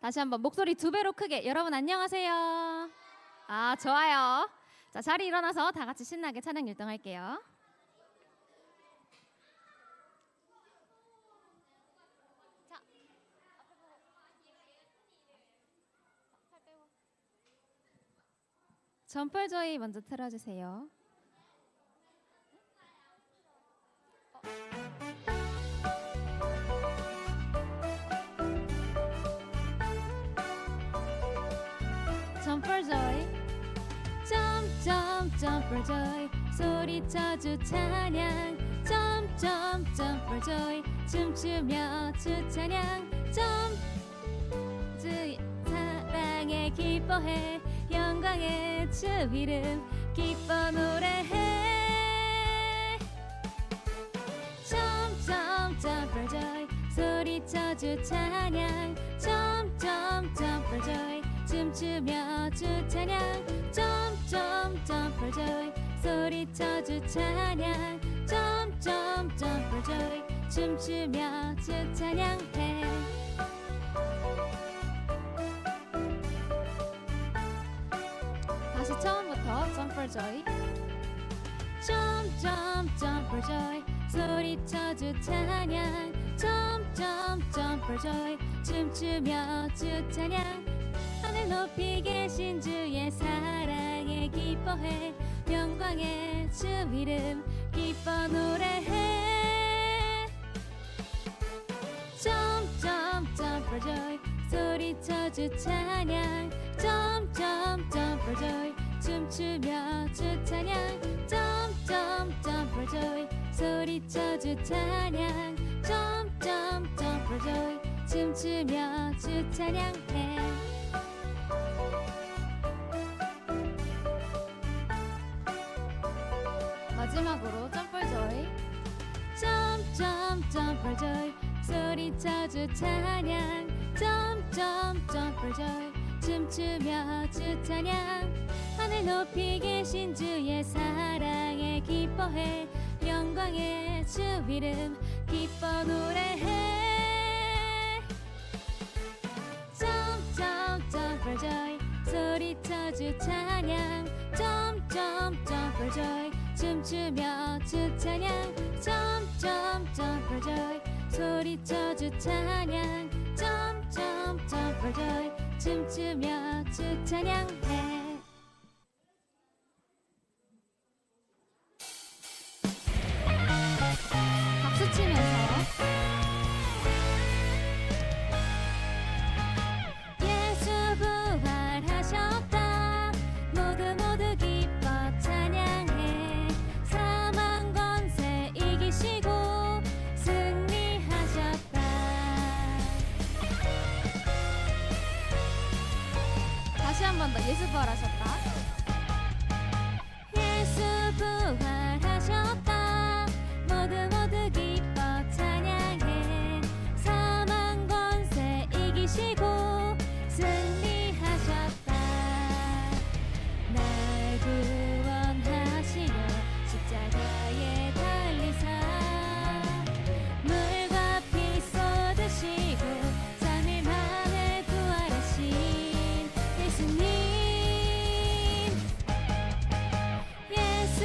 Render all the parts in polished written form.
다시 한번 목소리 2배로 크게. 여러분 안녕하세요. 아, 좋아요. 자, 자리 일어나서 다 같이 신나게 찬양 율동할게요. 자, 점펄저이 먼저 틀어주세요. 점펄저이 점펄저이 소리쳐주 찬양 점펄저이 춤추며 주 찬양 주 사랑에 기뻐해 영광의 주 이름 기뻐 노래해 점펄저이 소리쳐주 찬양 점펄저이 춤추며 주 찬양 점펄저이 소리쳐주 찬양 점펄저이 춤추며 주 찬양해. 다시 처음부터 점펄저이 점펄저이 소리쳐주 찬양 점펄저이 춤추며 주 찬양 하늘 높이 계신 주의 사랑에 기뻐해 영광의 주 이름 기뻐 노래해 점펄저이 소리쳐주 찬양 점펄저이 춤추며 주 찬양 점펄저이 소리쳐주 찬양 점펄저이 춤추며 주 찬양해. 마지막으로 점펄저이 점펄저이 소리쳐주 찬양 점펄저이 춤추며 주 찬양 하늘 높이 계신 주의 사랑에 기뻐해 영광의 주 이름 기뻐 노래해 점펄저이 소리쳐주 찬양 점펄저이 춤추며 주 찬양 점펄저이 소리쳐주 찬양 점펄저이 춤추며 주 찬양해. 박수 치면서 예수 부활하셨다 모두 기뻐 찬양해 사망 권세 이기시고 승리하셨다. 다시 한 번 더 예수 부활하셨다 예수 부활하셨다 모두 기뻐 찬양해 사망 권세 이기시고 승리하셨다. 날 구원하시며 십자가에 달리사 물과 피 쏟으시고 3일 만에 부활하신 예수님 예수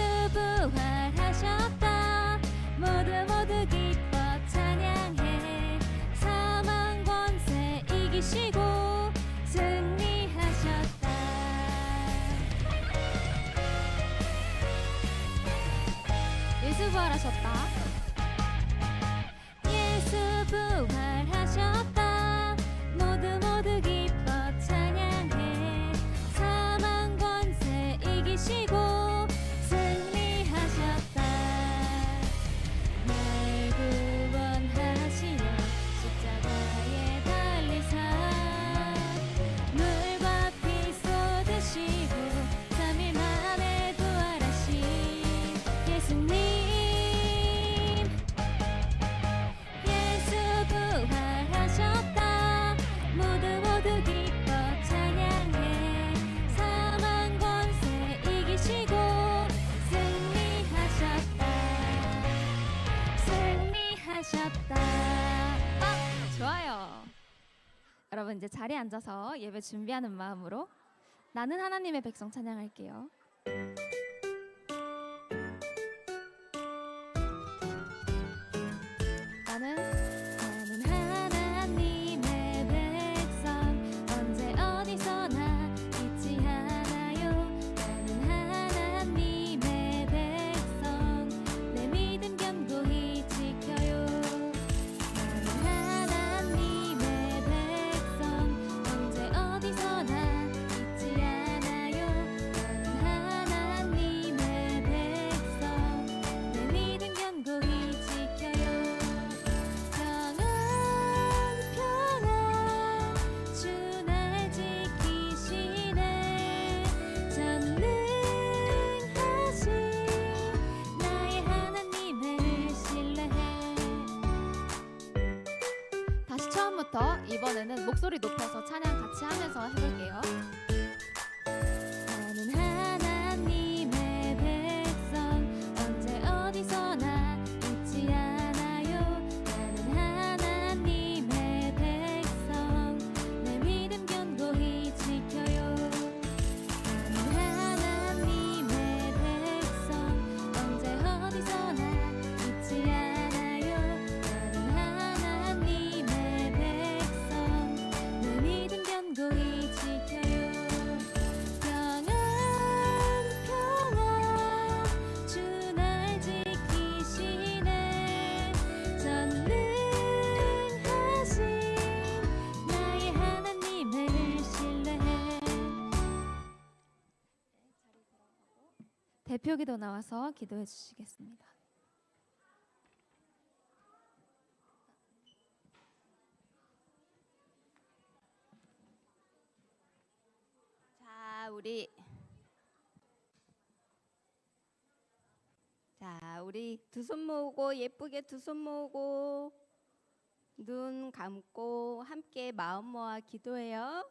여러분 이제 자리에 앉아서 예배 준비하는 마음으로 나는 하나님의 백성 찬양할게요. 나는 하나님의 백성 언제 어디서나 잊지 않아요. 나는 하나님의 백성 내 믿음 견고히 지켜요. 나는 하나님의 백성 언제 어디서나 잊지 않아요. 나는 하나님의 백성 내 믿음 견고히 지켜요. 주 날 지키시네. 전능하신 나의 하나님을 신뢰해. 다시 처음부터 이번에는 목소리 높여서 찬양 같이 하면서 해볼게요. 나는 하나님의 백성 언제 어디서나 잊지 않아요. 나는 하나님의 백성 내 믿음 견고히 지켜요. 나는 하나님의 백성 언제 어디서나 잊지 않아요. 나는 하나님의 백성 내 믿음 견고히 지켜요. 주 날 지키시네. 전능하신 나의 하나님을 신뢰해. 대표기도 나와서 기도해 주시겠습니다. 우리 두 손 모으고 예쁘게 두 손 모으고 눈 감고 함께 마음 모아 기도해요.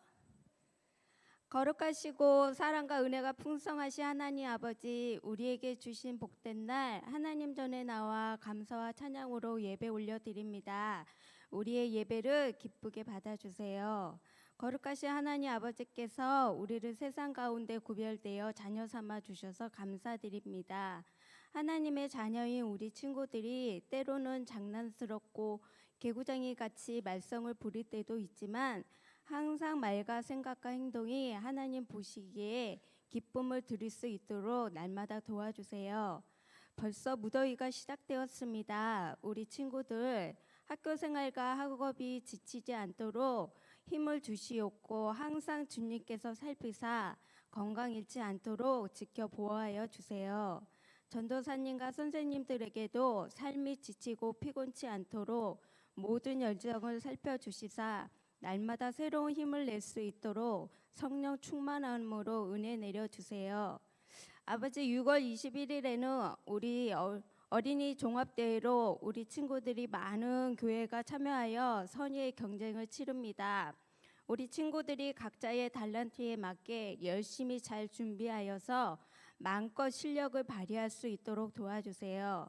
거룩하시고 사랑과 은혜가 풍성하신 하나님 아버지, 우리에게 주신 복된 날 하나님 전에 나와 감사와 찬양으로 예배 올려드립니다. 우리의 예배를 기쁘게 받아주세요. 거룩하신 하나님 아버지께서 우리를 세상 가운데 구별되어 자녀 삼아 주셔서 감사드립니다. 하나님의 자녀인 우리 친구들이 때로는 장난스럽고 개구쟁이 같이 말썽을 부릴 때도 있지만 항상 말과 생각과 행동이 하나님 보시기에 기쁨을 드릴 수 있도록 날마다 도와주세요. 벌써 무더위가 시작되었습니다. 우리 친구들 학교 생활과 학업이 지치지 않도록 힘을 주시옵고 항상 주님께서 살피사 건강 잃지 않도록 지켜보아하여 주세요. 전도사님과 선생님들에게도 삶이 지치고 피곤치 않도록 모든 열정을 살펴주시사 날마다 새로운 힘을 낼 수 있도록 성령 충만함으로 은혜 내려주세요. 아버지, 6월 21일에는 우리 어린이 종합대회로 우리 친구들이 많은 교회가 참여하여 선의의 경쟁을 치릅니다. 우리 친구들이 각자의 달란트에 맞게 열심히 잘 준비하여서 마음껏 실력을 발휘할 수 있도록 도와주세요.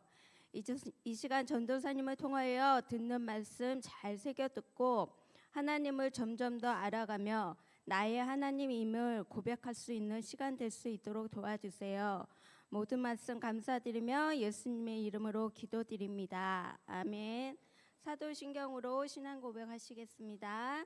이 시간 전도사님을 통하여 듣는 말씀 잘 새겨 듣고 하나님을 점점 더 알아가며 나의 하나님임을 고백할 수 있는 시간 될 수 있도록 도와주세요. 모든 말씀 감사드리며 예수님의 이름으로 기도드립니다. 아멘. 사도신경으로 신앙 고백하시겠습니다.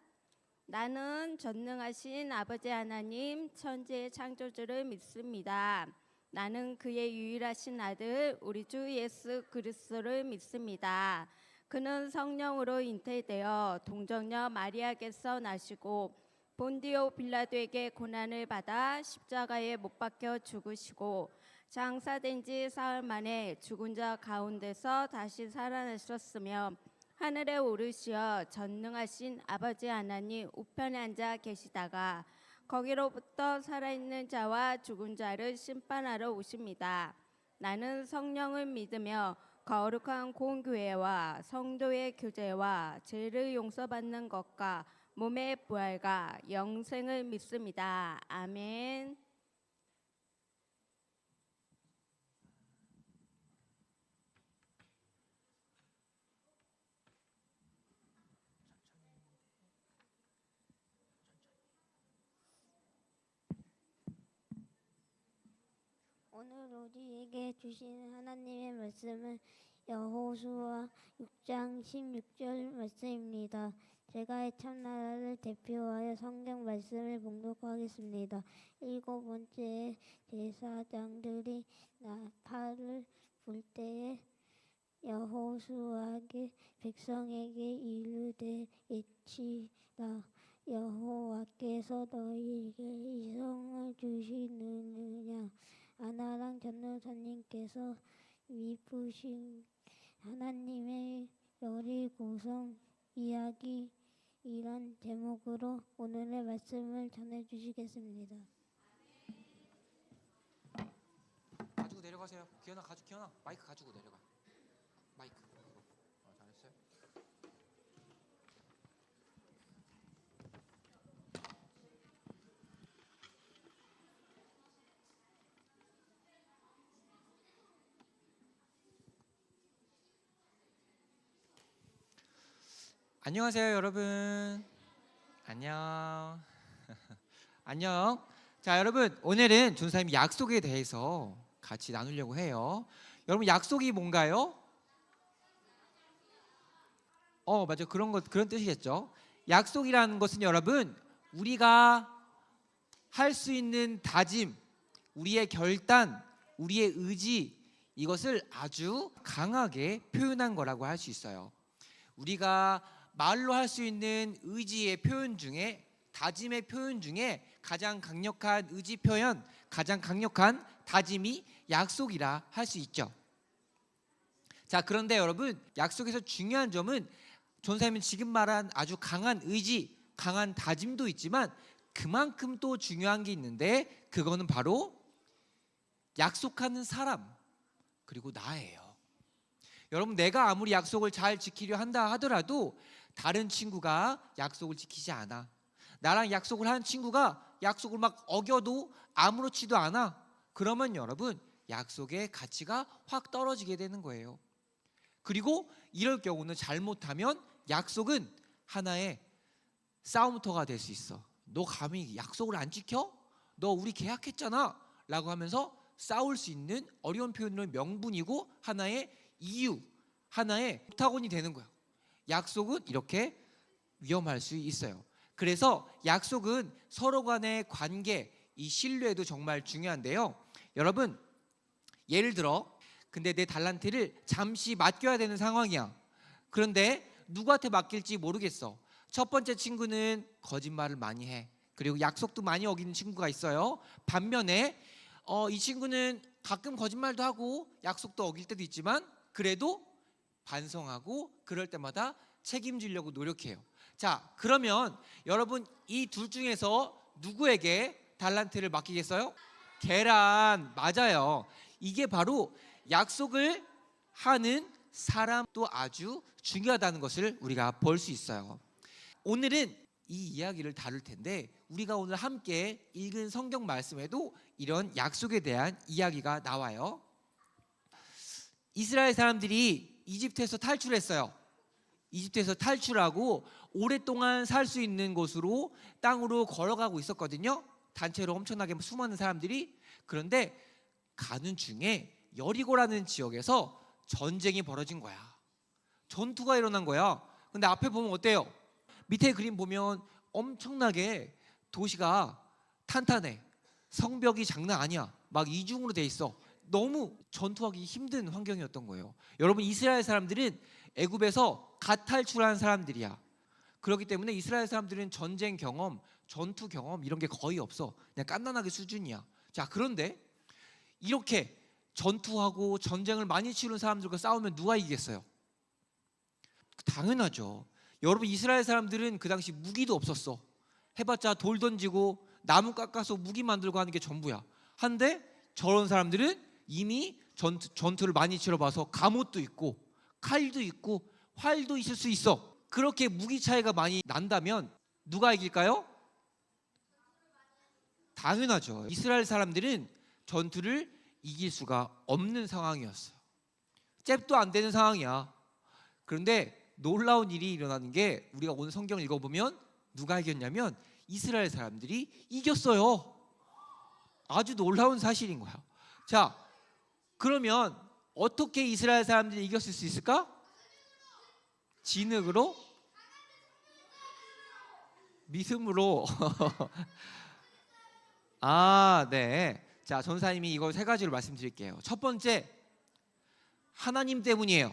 나는 전능하신 아버지 하나님 천지의 창조주를 믿습니다. 나는 그의 유일하신 아들 우리 주 예수 그리스도를 믿습니다. 그는 성령으로 잉태되어 동정녀 마리아께서 나시고 본디오 빌라도에게 고난을 받아 십자가에 못 박혀 죽으시고 장사된 지 사흘 만에 죽은 자 가운데서 다시 살아나셨으며 하늘에 오르시어 전능하신 아버지 하나님 우편에 앉아 계시다가 거기로부터 살아있는 자와 죽은 자를 심판하러 오십니다. 나는 성령을 믿으며 거룩한 공교회와 성도의 교제와 죄를 용서받는 것과 몸의 부활과 영생을 믿습니다. 아멘. 오늘 우리에게 주신 하나님의 말씀은 여호수아 6장 16절 말씀입니다. 제가 참나라를 대표하여 성경 말씀을 봉독하겠습니다. 일곱 번째 제사장들이 나팔을 불 때에 여호수아에게 백성에게 이르되 외치라. 여호와께서 너희에게 이 성을 주시느냐. 아나랑 전도사님께서 미쁘신 하나님의 여리고성 이야기 이런 제목으로 오늘의 말씀을 전해주시겠습니다. 가지고 내려가세요. 기현아 기현아 마이크 가지고 내려가. 마이크. 잘했어요. 안녕하세요, 여러분. 안녕. 안녕. 자, 여러분, 오늘은 전사님 약속에 대해서 같이 나누려고 해요. 여러분, 약속이 뭔가요? 맞아. 그런 뜻이겠죠. 약속이라는 것은 여러분, 우리가 할 수 있는 다짐, 우리의 결단, 우리의 의지, 이것을 아주 강하게 표현한 거라고 할 수 있어요. 우리가 말로 할 수 있는 의지의 표현 중에, 다짐의 표현 중에 가장 강력한 의지 표현, 가장 강력한 다짐이 약속이라 할 수 있죠. 자, 그런데 여러분, 약속에서 중요한 점은 전사님은 지금 말한 아주 강한 의지, 강한 다짐도 있지만 그만큼 또 중요한 게 있는데, 그거는 바로 약속하는 사람, 그리고 나예요. 여러분, 내가 아무리 약속을 잘 지키려 한다 하더라도 다른 친구가 약속을 지키지 않아. 나랑 약속을 하는 친구가 약속을 막 어겨도 아무렇지도 않아. 그러면 여러분, 약속의 가치가 확 떨어지게 되는 거예요. 그리고 이럴 경우는 잘못하면 약속은 하나의 싸움터가 될 수 있어. 너 감히 약속을 안 지켜? 너 우리 계약했잖아 라고 하면서 싸울 수 있는, 어려운 표현으로 명분이고 하나의 이유, 하나의 옥타곤이 되는 거야. 약속은 이렇게 위험할 수 있어요. 그래서 약속은 서로 간의 관계, 이 신뢰도 정말 중요한데요. 여러분, 예를 들어 근데 내 달란트를 잠시 맡겨야 되는 상황이야. 그런데 누구한테 맡길지 모르겠어. 첫 번째 친구는 거짓말을 많이 해. 그리고 약속도 많이 어기는 친구가 있어요. 반면에 이 친구는 가끔 거짓말도 하고 약속도 어길 때도 있지만 그래도 반성하고 그럴 때마다 책임지려고 노력해요. 자, 그러면 여러분, 이 둘 중에서 누구에게 달란트를 맡기겠어요? 계란, 맞아요. 이게 바로 약속을 하는 사람도 아주 중요하다는 것을 우리가 볼 수 있어요. 오늘은 이 이야기를 다룰 텐데, 우리가 오늘 함께 읽은 성경 말씀에도 이런 약속에 대한 이야기가 나와요. 이스라엘 사람들이 이집트에서 탈출했어요. 이집트에서 탈출하고 오랫동안 살 수 있는 곳으로, 땅으로 걸어가고 있었거든요. 단체로 엄청나게 수많은 사람들이. 그런데 가는 중에 여리고라는 지역에서 전쟁이 벌어진 거야. 전투가 일어난 거야. 근데 앞에 보면 어때요? 밑에 그림 보면 엄청나게 도시가 탄탄해. 성벽이 장난 아니야. 막 이중으로 돼 있어. 너무 전투하기 힘든 환경이었던 거예요. 여러분, 이스라엘 사람들은 애굽에서 갓 탈출한 사람들이야. 그렇기 때문에 이스라엘 사람들은 전쟁 경험, 전투 경험 이런 게 거의 없어. 그냥 깐난하게 수준이야. 자, 그런데 이렇게 전투하고 전쟁을 많이 치른 사람들과 싸우면 누가 이기겠어요? 당연하죠. 여러분, 이스라엘 사람들은 그 당시 무기도 없었어. 해봤자 돌 던지고 나무 깎아서 무기 만들고 하는 게 전부야. 한데 저런 사람들은 이미 전투를 많이 치러봐서 갑옷도 있고 칼도 있고 활도 있을 수 있어. 그렇게 무기 차이가 많이 난다면 누가 이길까요? 당연하죠. 이스라엘 사람들은 전투를 이길 수가 없는 상황이었어요. 잽도 안 되는 상황이야. 그런데 놀라운 일이 일어나는 게, 우리가 오늘 성경을 읽어보면 누가 이겼냐면 이스라엘 사람들이 이겼어요. 아주 놀라운 사실인 거야. 자, 그러면 어떻게 이스라엘 사람들이 이겼을 수 있을까? 진흙으로? 믿음으로. 아, 네. 자, 전사님이 이걸 세 가지로 말씀드릴게요. 첫 번째, 하나님 때문이에요.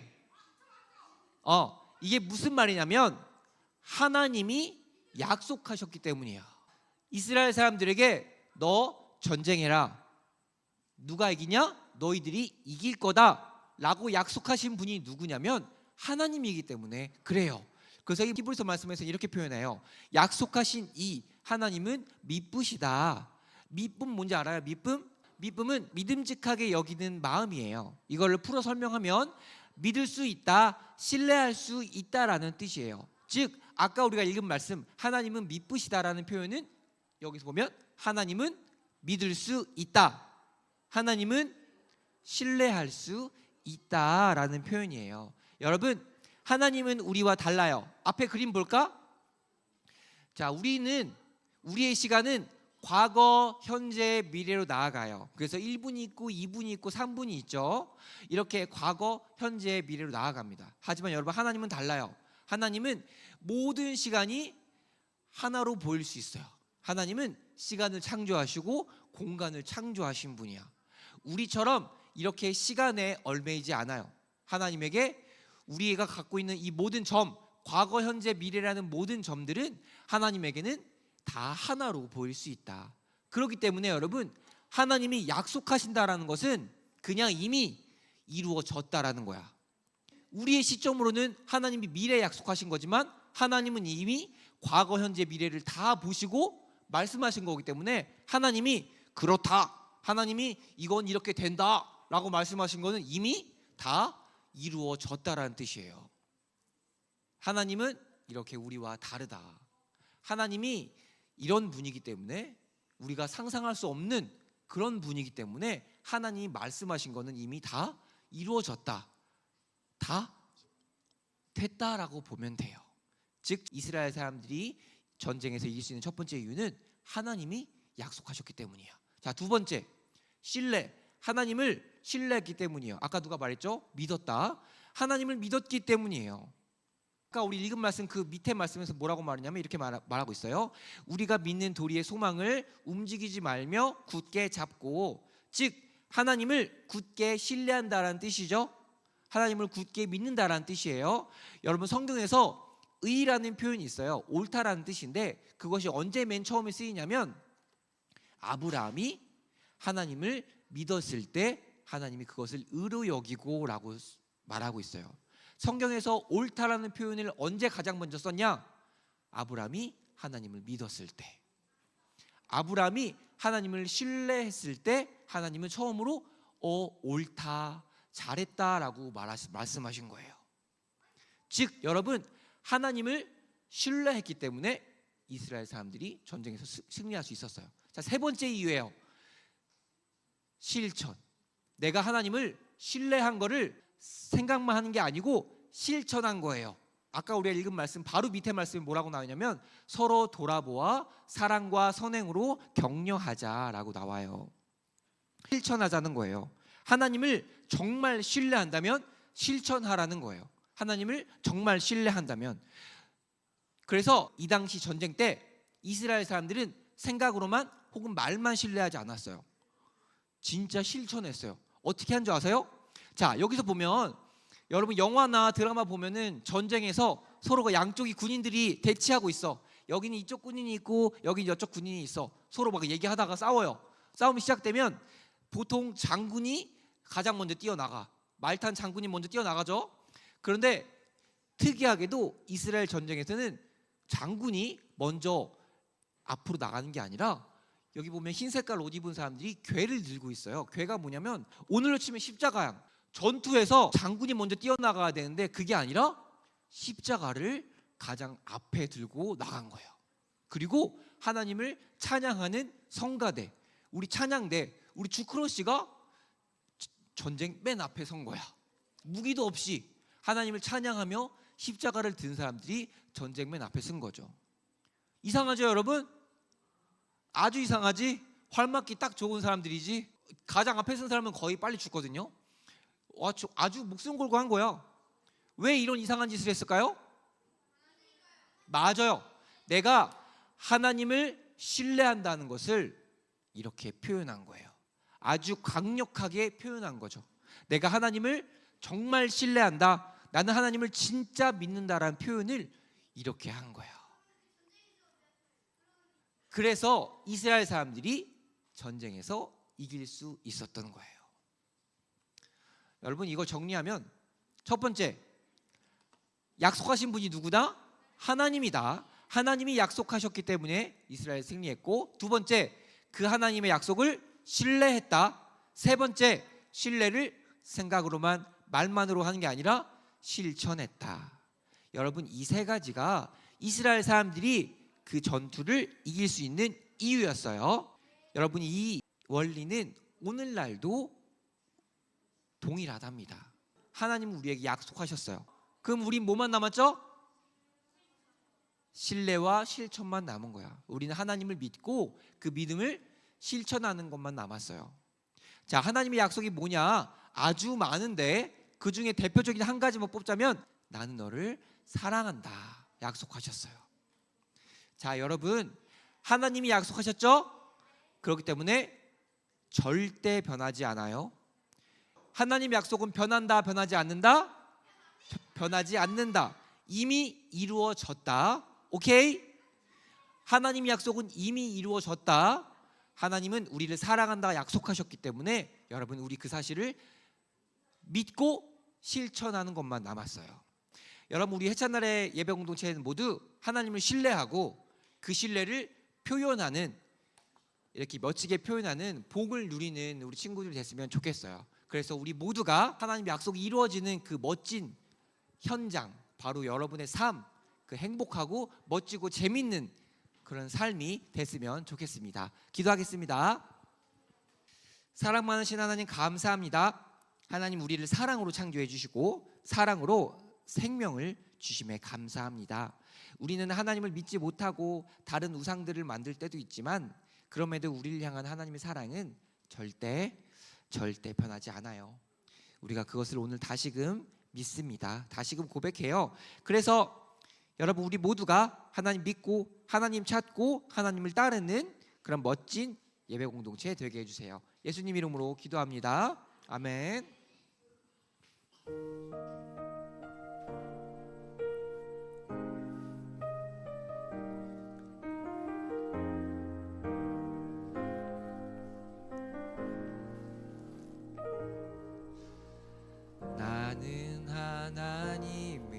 이게 무슨 말이냐면 하나님이 약속하셨기 때문이에요. 이스라엘 사람들에게 너 전쟁해라. 누가 이기냐? 너희들이 이길 거다 라고 약속하신 분이 누구냐면 하나님이기 때문에 그래요. 그래서 히브리서 말씀에서 이렇게 표현해요. 약속하신 이 하나님은 미쁘시다. 미쁨 뭔지 알아요? 미쁨은 믿음직하게 여기는 마음이에요. 이걸 풀어 설명하면 믿을 수 있다, 신뢰할 수 있다라는 뜻이에요. 즉 아까 우리가 읽은 말씀 하나님은 미쁘시다라는 표현은 여기서 보면 하나님은 믿을 수 있다, 하나님은 신뢰할 수 있다라는 표현이에요. 여러분, 하나님은 우리와 달라요. 앞에 그림 볼까? 자, 우리의 시간은 과거, 현재, 미래로 나아가요. 그래서 1분이 있고 2분이 있고 3분이 있죠. 이렇게 과거, 현재, 미래로 나아갑니다. 하지만 여러분, 하나님은 달라요. 하나님은 모든 시간이 하나로 보일 수 있어요. 하나님은 시간을 창조하시고 공간을 창조하신 분이야. 우리처럼 이렇게 시간에 얽매이지 않아요. 하나님에게 우리가 갖고 있는 이 모든 점, 과거, 현재, 미래라는 모든 점들은 하나님에게는 다 하나로 보일 수 있다. 그렇기 때문에 여러분, 하나님이 약속하신다라는 것은 그냥 이미 이루어졌다라는 거야. 우리의 시점으로는 하나님이 미래에 약속하신 거지만 하나님은 이미 과거, 현재, 미래를 다 보시고 말씀하신 거기 때문에 하나님이 그렇다, 하나님이 이건 이렇게 된다 라고 말씀하신 거는 이미 다 이루어졌다라는 뜻이에요. 하나님은 이렇게 우리와 다르다. 하나님이 이런 분이기 때문에, 우리가 상상할 수 없는 그런 분이기 때문에 하나님이 말씀하신 거는 이미 다 이루어졌다, 다 됐다라고 보면 돼요. 즉 이스라엘 사람들이 전쟁에서 이길 수 있는 첫 번째 이유는 하나님이 약속하셨기 때문이에요. 자, 두 번째, 신뢰. 하나님을 신뢰했기 때문이에요. 아까 누가 말했죠? 믿었다. 하나님을 믿었기 때문이에요. 아까 우리 읽은 말씀 그 밑에 말씀에서 뭐라고 말하냐면 이렇게 말하고 있어요. 우리가 믿는 도리의 소망을 움직이지 말며 굳게 잡고, 즉 하나님을 굳게 신뢰한다라는 뜻이죠. 하나님을 굳게 믿는다라는 뜻이에요. 여러분, 성경에서 의라는 표현이 있어요. 옳다라는 뜻인데 그것이 언제 맨 처음에 쓰이냐면 아브라함이 하나님을 믿었을 때 하나님이 그것을 의로 여기고 라고 말하고 있어요. 성경에서 옳다라는 표현을 언제 가장 먼저 썼냐? 아브라함이 하나님을 믿었을 때, 아브라함이 하나님을 신뢰했을 때 하나님은 처음으로 옳다, 잘했다라고 말씀하신 거예요. 즉 여러분, 하나님을 신뢰했기 때문에 이스라엘 사람들이 전쟁에서 승리할 수 있었어요. 자, 세 번째 이유예요. 실천. 내가 하나님을 신뢰한 거를 생각만 하는 게 아니고 실천한 거예요. 아까 우리가 읽은 말씀 바로 밑에 말씀이 뭐라고 나오냐면 서로 돌아보아 사랑과 선행으로 격려하자라고 나와요. 실천하자는 거예요. 하나님을 정말 신뢰한다면 실천하라는 거예요. 하나님을 정말 신뢰한다면. 그래서 이 당시 전쟁 때 이스라엘 사람들은 생각으로만 혹은 말만 신뢰하지 않았어요. 진짜 실천했어요. 어떻게 한 줄 아세요? 자, 여기서 보면 여러분 영화나 드라마 보면은 전쟁에서 서로가 양쪽이 군인들이 대치하고 있어. 여기는 이쪽 군인이 있고 여기는 이쪽 군인이 있어. 서로 막 얘기하다가 싸워요. 싸움이 시작되면 보통 장군이 가장 먼저 뛰어나가. 말탄 장군이 먼저 뛰어나가죠. 그런데 특이하게도 이스라엘 전쟁에서는 장군이 먼저 앞으로 나가는 게 아니라 여기 보면 흰 색깔 옷 입은 사람들이 궤를 들고 있어요. 궤가 뭐냐면 오늘로 치면 십자가양. 전투에서 장군이 먼저 뛰어나가야 되는데 그게 아니라 십자가를 가장 앞에 들고 나간 거예요. 그리고 하나님을 찬양하는 성가대, 우리 찬양대, 우리 주크로시가 전쟁 맨 앞에 선 거야. 무기도 없이 하나님을 찬양하며 십자가를 든 사람들이 전쟁 맨 앞에 쓴 거죠. 이상하죠 여러분? 아주 이상하지? 활맞기 딱 좋은 사람들이지? 가장 앞에 선 사람은 거의 빨리 죽거든요. 아주 목숨 걸고 한 거야. 왜 이런 이상한 짓을 했을까요? 맞아요. 내가 하나님을 신뢰한다는 것을 이렇게 표현한 거예요. 아주 강력하게 표현한 거죠. 내가 하나님을 정말 신뢰한다. 나는 하나님을 진짜 믿는다라는 표현을 이렇게 한 거예요. 그래서 이스라엘 사람들이 전쟁에서 이길 수 있었던 거예요. 여러분, 이거 정리하면 첫 번째, 약속하신 분이 누구다? 하나님이다. 하나님이 약속하셨기 때문에 이스라엘 승리했고, 두 번째, 그 하나님의 약속을 신뢰했다. 세 번째, 신뢰를 생각으로만 말만으로 하는 게 아니라 실천했다. 여러분, 이 세 가지가 이스라엘 사람들이 그 전투를 이길 수 있는 이유였어요. 여러분, 이 원리는 오늘날도 동일하답니다. 하나님은 우리에게 약속하셨어요. 그럼 우린 뭐만 남았죠? 신뢰와 실천만 남은 거야. 우리는 하나님을 믿고 그 믿음을 실천하는 것만 남았어요. 자, 하나님의 약속이 뭐냐? 아주 많은데 그 중에 대표적인 한 가지만 뽑자면 나는 너를 사랑한다 약속하셨어요. 자, 여러분, 하나님이 약속하셨죠? 그렇기 때문에 절대 변하지 않아요. 하나님 약속은 변한다, 변하지 않는다? 변하지 않는다. 이미 이루어졌다. 오케이? 하나님 약속은 이미 이루어졌다. 하나님은 우리를 사랑한다 약속하셨기 때문에 여러분, 우리 그 사실을 믿고 실천하는 것만 남았어요. 여러분, 우리 해찬날의 예배 공동체는 모두 하나님을 신뢰하고 그 신뢰를 표현하는, 이렇게 멋지게 표현하는 복을 누리는 우리 친구들 됐으면 좋겠어요. 그래서 우리 모두가 하나님 약속이 이루어지는 그 멋진 현장, 바로 여러분의 삶, 그 행복하고 멋지고 재밌는 그런 삶이 됐으면 좋겠습니다. 기도하겠습니다. 사랑 많으신 하나님, 감사합니다. 하나님, 우리를 사랑으로 창조해 주시고 사랑으로 생명을 주심에 감사합니다. 우리는 하나님을 믿지 못하고 다른 우상들을 만들 때도 있지만 그럼에도 우리를 향한 하나님의 사랑은 절대 변하지 않아요. 우리가 그것을 오늘 다시금 믿습니다. 다시금 고백해요. 그래서 여러분, 우리 모두가 하나님 믿고 하나님 찾고 하나님을 따르는 그런 멋진 예배 공동체 되게 해주세요. 예수님 이름으로 기도합니다. 아멘. 나는 하나님을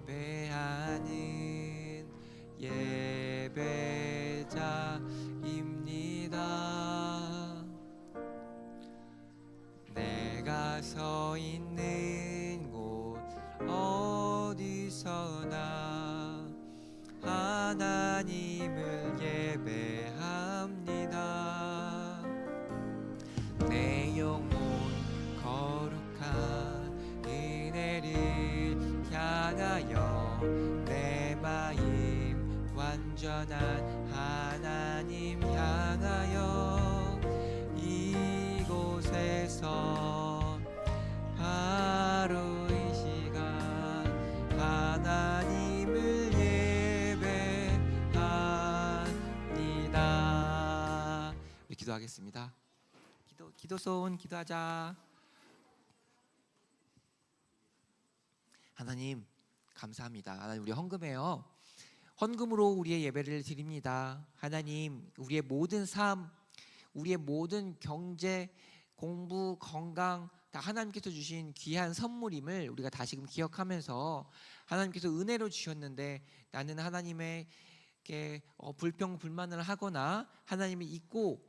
예배하는 예배자입니다. 내가 서 있는 곳 어디서나 하나님을 예배합니다. 내 영혼 거룩한 은혜를 향하여 내 마음 완전한 하나님 향하여 이곳에서 바로 이 시간 하나님을 예배합니다. 우리 기도하겠습니다. 기도손 기도하자. 하나님, 감사합니다. 하나님, 우리 헌금해요. 헌금으로 우리의 예배를 드립니다. 하나님, 우리의 모든 삶, 우리의 모든 경제, 공부, 건강 다 하나님께서 주신 귀한 선물임을 우리가 다시금 기억하면서 하나님께서 은혜로 주셨는데 나는 하나님에게 불평 불만을 하거나 하나님을 잊고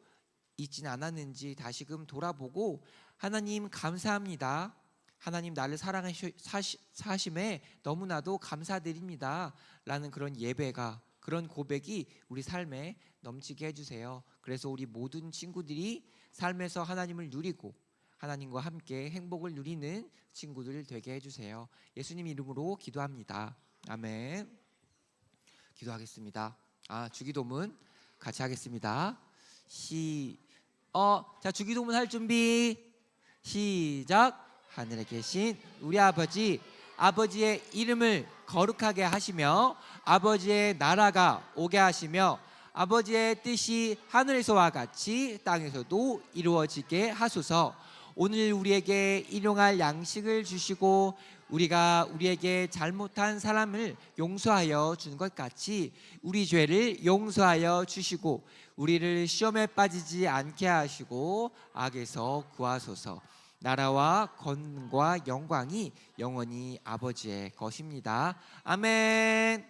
있진 않았는지 다시금 돌아보고 하나님 감사합니다. 하나님 나를 사랑하심에 너무나도 감사드립니다 라는 그런 예배가, 그런 고백이 우리 삶에 넘치게 해주세요. 그래서 우리 모든 친구들이 삶에서 하나님을 누리고 하나님과 함께 행복을 누리는 친구들 되게 해주세요. 예수님 이름으로 기도합니다. 아멘. 기도하겠습니다. 주기도문 같이 하겠습니다. 시작. 자, 주기도문 할 준비. 시작. 하늘에 계신 우리 아버지, 아버지의 이름을 거룩하게 하시며 아버지의 나라가 오게 하시며 아버지의 뜻이 하늘에서와 같이 땅에서도 이루어지게 하소서. 오늘 우리에게 일용할 양식을 주시고 우리가 우리에게 잘못한 사람을 용서하여 준 것 같이 우리 죄를 용서하여 주시고 우리를 시험에 빠지지 않게 하시고 악에서 구하소서. 나라와 권능과 영광이 영원히 아버지의 것입니다. 아멘.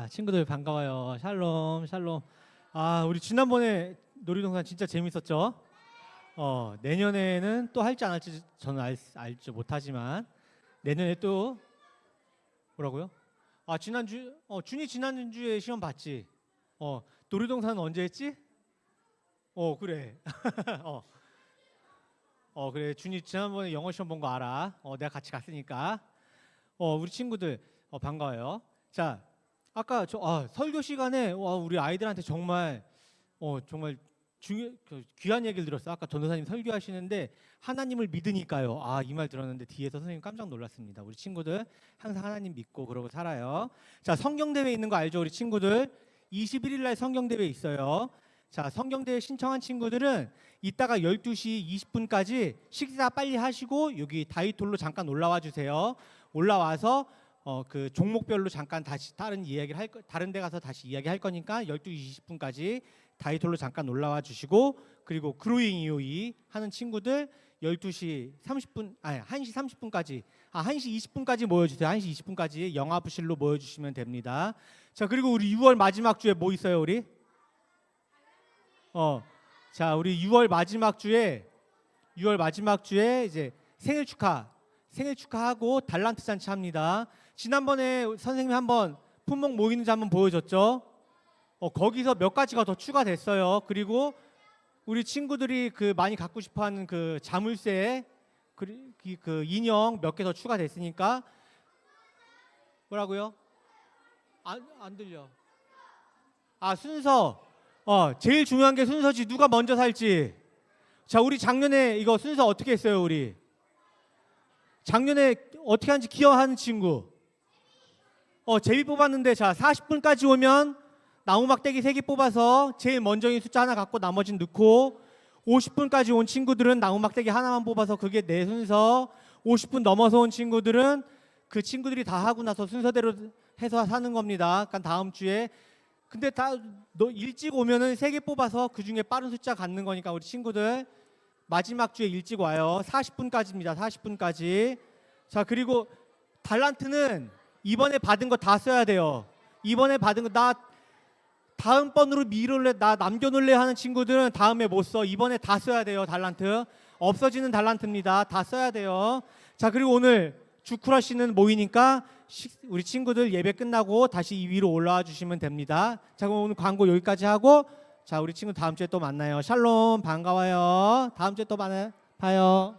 친구들 반가워요. 샬롬, 샬롬. 우리 지난번에 놀이동산 진짜 재밌었죠? 내년에는 또 할지 안 할지 저는 알지 못하지만 내년에 또 뭐라고요? 준이 지난주에 시험 봤지? 놀이동산은 언제 했지? 그래. 그래. 준이 지난번에 영어 시험 본 거 알아. 내가 같이 갔으니까. 우리 친구들 반가워요. 자, 아까 설교 시간에 우리 아이들한테 정말 귀한 얘기를 들었어요. 아까 전도사님 설교하시는데 하나님을 믿으니까요. 이 말 들었는데 뒤에서 선생님 깜짝 놀랐습니다. 우리 친구들 항상 하나님 믿고 그러고 살아요. 자, 성경대회 있는 거 알죠? 우리 친구들 21일 날 성경대회 있어요. 자, 성경대회 신청한 친구들은 이따가 12시 20분까지 식사 빨리 하시고 여기 다이톨로 잠깐 올라와 주세요. 올라와서 그 종목별로 잠깐 다시 다른 데 가서 다시 이야기할 거니까 12시 20분까지 다이톨로 잠깐 올라와 주시고, 그리고 그로잉 EOE 하는 친구들 12시 30분 1시 30분까지 1시 20분까지 모여 주세요. 1시 20분까지 영화부실로 모여 주시면 됩니다. 자, 그리고 우리 6월 마지막 주에 뭐 있어요, 우리? 자, 우리 6월 마지막 주에 이제 생일 축하하고 달란트 잔치 합니다. 지난번에 선생님이 한번 품목 모이는지 한번 보여줬죠. 거기서 몇 가지가 더 추가됐어요. 그리고 우리 친구들이 그 많이 갖고 싶어하는 그 자물쇠 그 인형 몇 개 더 추가됐으니까 뭐라고요? 안 들려. 순서. 제일 중요한 게 순서지. 누가 먼저 살지. 자, 우리 작년에 이거 순서 어떻게 했어요, 우리? 작년에 어떻게 하는지 기억하는 친구. 제비 뽑았는데, 자, 40분까지 오면 나무 막대기 3개 뽑아서 제일 먼저인 숫자 하나 갖고 나머지는 넣고, 50분까지 온 친구들은 나무 막대기 하나만 뽑아서 그게 내 순서. 50분 넘어서 온 친구들은 그 친구들이 다 하고 나서 순서대로 해서 사는 겁니다. 그러니까 다음 주에. 근데 너 일찍 오면은 3개 뽑아서 그 중에 빠른 숫자 갖는 거니까 우리 친구들 마지막 주에 일찍 와요. 40분까지입니다. 40분까지. 자, 그리고 달란트는 이번에 받은 거 다 써야 돼요. 이번에 받은 거 나 다음번으로 미룰래, 나 남겨놓을래 하는 친구들은 다음에 못 써. 이번에 다 써야 돼요. 달란트. 없어지는 달란트입니다. 다 써야 돼요. 자, 그리고 오늘 주쿠라씨는 모이니까 우리 친구들 예배 끝나고 다시 이 위로 올라와 주시면 됩니다. 자, 그럼 오늘 광고 여기까지 하고, 자, 우리 친구 다음 주에 또 만나요. 샬롬, 반가워요. 다음 주에 또 봐요.